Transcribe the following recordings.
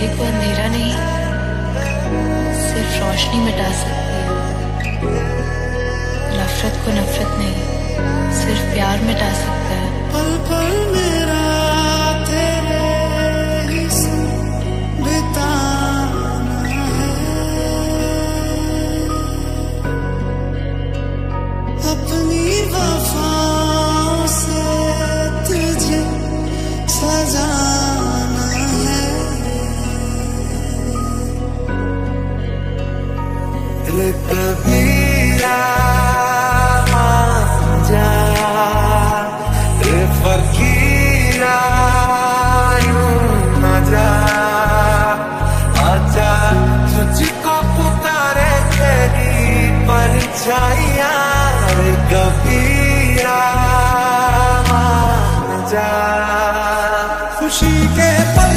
अंधेरे को अंधेरा नहीं, सिर्फ रोशनी मिटा सकती है। नफरत को नफरत नहीं, सिर्फ प्यार मिटा सकता है। पल पल मेरा तेरे ही संग बिताना है, अपनी वफाओं से तुझे सजाना है। कबीरा जा रे फकीरा यूं न जा, आजा तुझको पुकारे तेरी परछाइयां रे कबीरा मान जा। खुशी के पल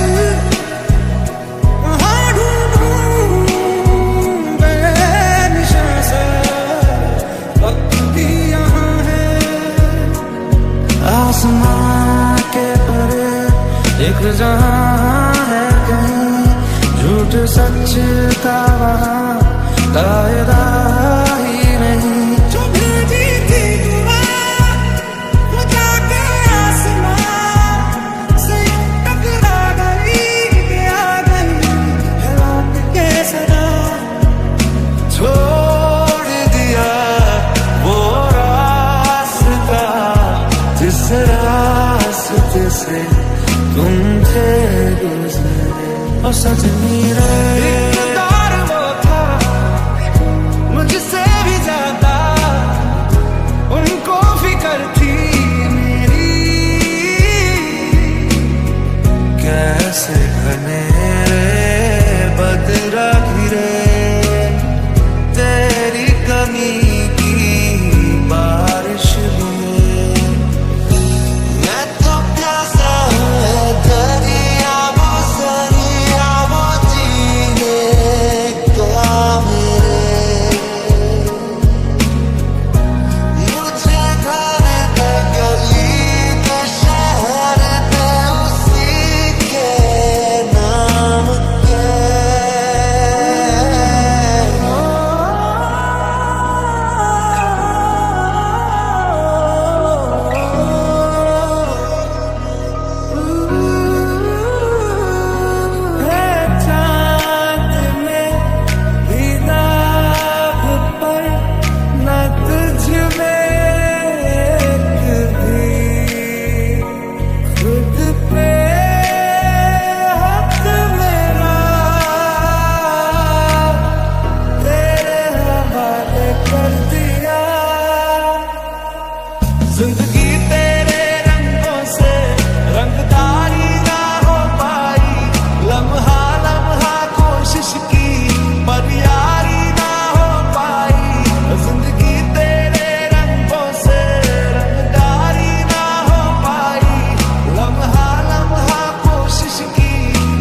आसमां के परे एक जहां है कहीं, झूठ सच का वहां कायदा ही नहीं। जो भेजी थी दुआ वो जाके आसमां से टकरा गई, आ गई है लौट के सदा। छोड़ दिया वो रास्ता जिस रास्ते से तुम थे गुजरे। और सजनी रे इक़्तिदार वो था मुझसे भी ज्यादा, उनको फिक्र थी मेरी। कैसे घने बदरा घिरे तेरी कमी की बारिश में। जिंदगी तेरे रंगों से रंगदारी ना हो पाई, लम्हा लम्हा कोशिश की पर यारी ना हो पाई। जिंदगी तेरे रंगों से रंगदारी ना हो पाई, लम्हा लम्हा कोशिश की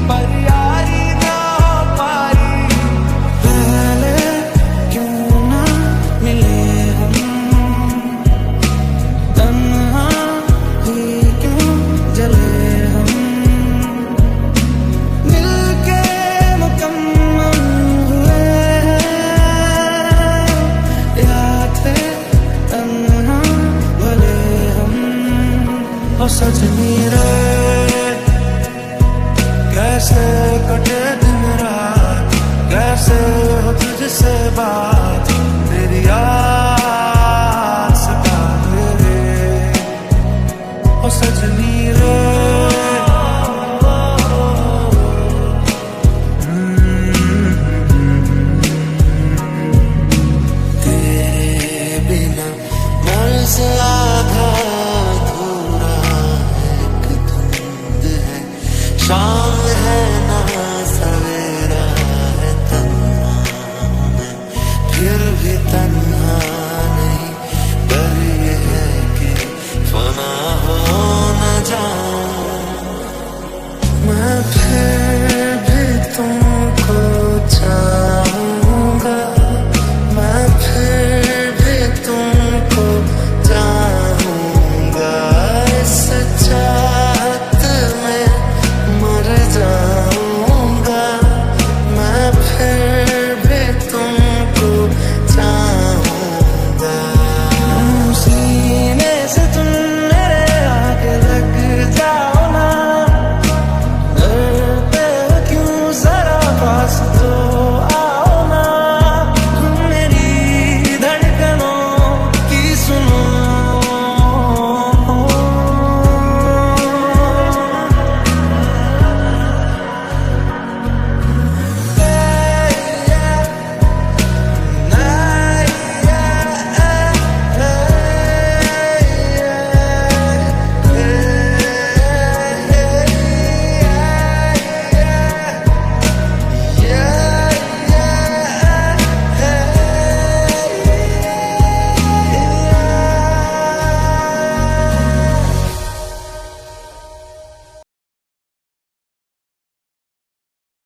पर यारी ना हो पाई। पहले क्यों ना मिले सजनी रे कैसे कटे दिन रात, कैसे हो तुझसे बात तेरी आस का मेरे। ओ सजनी रे तेरे बिना मन से आधा शाम है ना सवेरा है, तन्हा मैं फिर भी तन्हा।